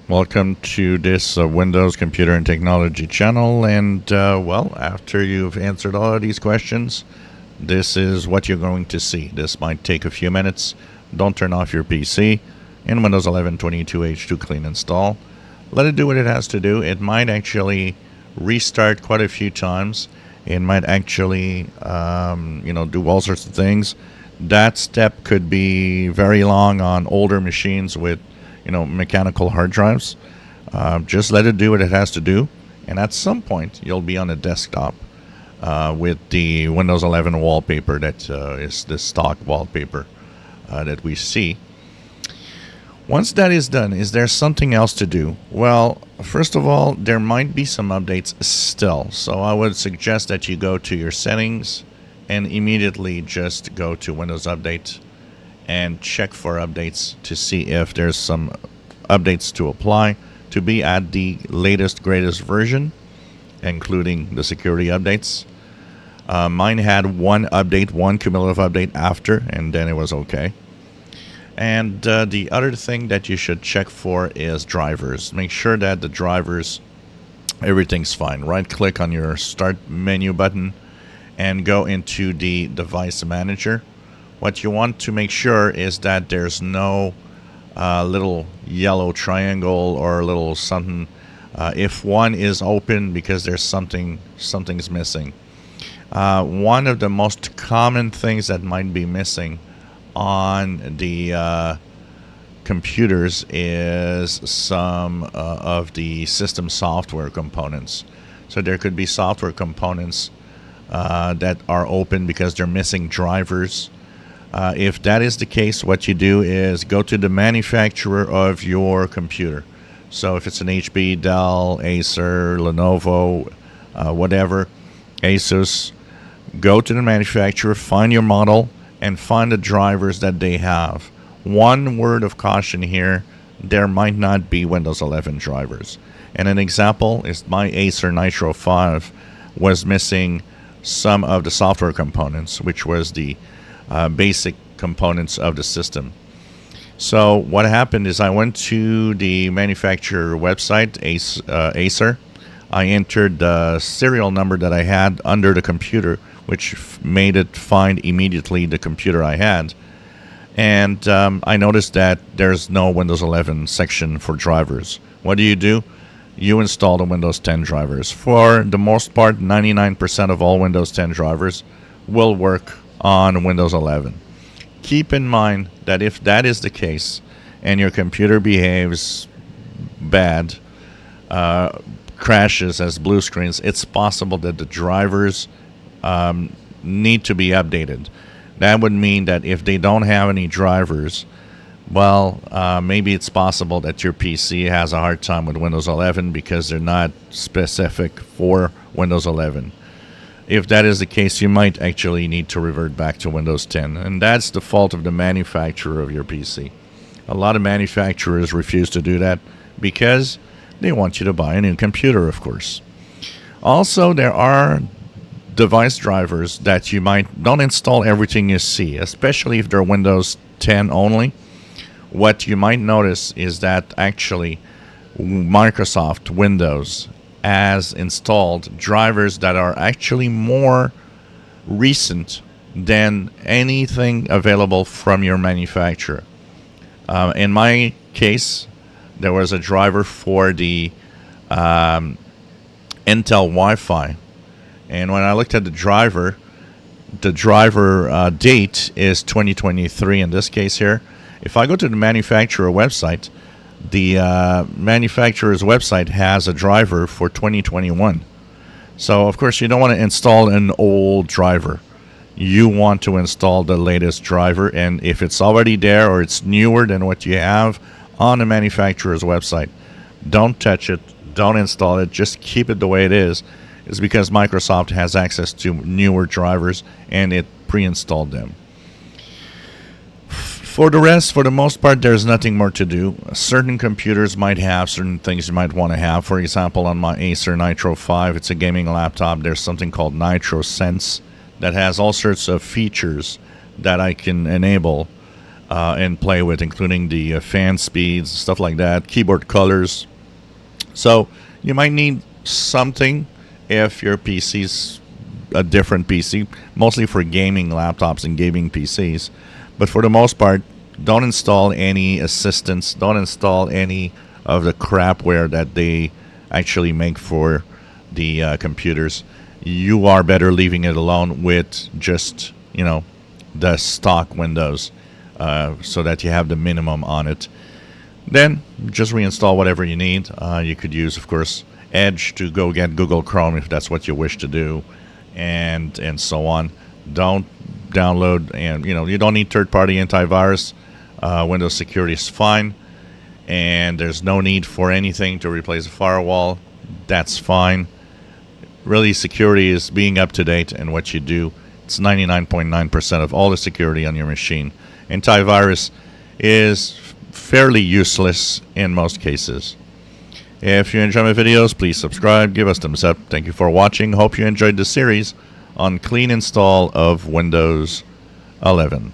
Welcome to this Windows Computer and Technology channel. And, after you've answered all of these questions, this is what you're going to see. This might take a few minutes. Don't turn off your PC. In Windows 11 22H2 clean install. Let it do what it has to do. It might actually restart quite a few times. It might actually, do all sorts of things. That step could be very long on older machines with mechanical hard drives. Just let it do what it has to do, and at some point you'll be on a desktop with the Windows 11 wallpaper that is the stock wallpaper that we see. Once that is done, is there something else to do? Well, first of all, there might be some updates still, so I would suggest that you go to your settings and immediately just go to Windows Update and check for updates to see if there's some updates to apply to be at the latest, greatest version, including the security updates. Mine had one cumulative update after, and then it was okay. And the other thing that you should check for is drivers. Make sure that the drivers, everything's fine. Right-click on your Start menu button and go into the Device Manager. What you want to make sure is that there's no little yellow triangle or little something. If one is open because there's something's missing. One of the most common things that might be missing on the computers is some of the system software components. So there could be software components that are open because they're missing drivers. If that is the case, what you do is go to the manufacturer of your computer. So if it's an HP, Dell, Acer, Lenovo, whatever, Asus, go to the manufacturer, find your model, and find the drivers that they have. One word of caution here, there might not be Windows 11 drivers. And an example is my Acer Nitro 5 was missing some of the software components, which was the basic components of the system. So what happened is I went to the manufacturer website, Acer. I entered the serial number that I had under the computer, which made it find immediately the computer I had. And I noticed that there's no Windows 11 section for drivers. What do? You install the Windows 10 drivers. For the most part, 99% of all Windows 10 drivers will work on Windows 11. Keep in mind that if that is the case and your computer behaves bad, crashes as blue screens, it's possible that the drivers need to be updated. That would mean that if they don't have any drivers, maybe it's possible that your PC has a hard time with Windows 11 because they're not specific for Windows 11. If that is the case, you might actually need to revert back to Windows 10, and that's the fault of the manufacturer of your PC. A lot of manufacturers refuse to do that because they want you to buy a new computer, of course. Also, there are device drivers that you don't install everything you see, especially if they're Windows 10 only. What you might notice is that actually Microsoft Windows has installed drivers that are actually more recent than anything available from your manufacturer. In my case, there was a driver for the Intel Wi-Fi. And when I looked at the driver date is 2023 in this case here. If I go to the manufacturer website, the manufacturer's website has a driver for 2021. So, of course, you don't want to install an old driver. You want to install the latest driver, and if it's already there or it's newer than what you have on the manufacturer's website, don't touch it, don't install it, just keep it the way it is. It's because Microsoft has access to newer drivers and it pre-installed them. For the rest, for the most part, there's nothing more to do. Certain computers might have certain things you might want to have. For example, on my Acer Nitro 5, it's a gaming laptop. There's something called Nitro Sense that has all sorts of features that I can enable and play with, including the fan speeds, stuff like that, keyboard colors. So you might need something if your PC's a different PC, mostly for gaming laptops and gaming PCs. But for the most part, don't install any assistance. Don't install any of the crapware that they actually make for the computers. You are better leaving it alone with just, the stock Windows, so that you have the minimum on it. Then just reinstall whatever you need. You could use, of course, Edge to go get Google Chrome if that's what you wish to do, and so on. Don't download, and you don't need third-party antivirus. Windows security is fine, and there's no need for anything to replace a firewall. That's fine. Really, security is being up to date in what you do. It's 99.9% of all the security on your machine. Antivirus is fairly useless in most cases. If you enjoy my videos, please subscribe, give us thumbs up. Thank you for watching. Hope you enjoyed the series on clean install of Windows 11.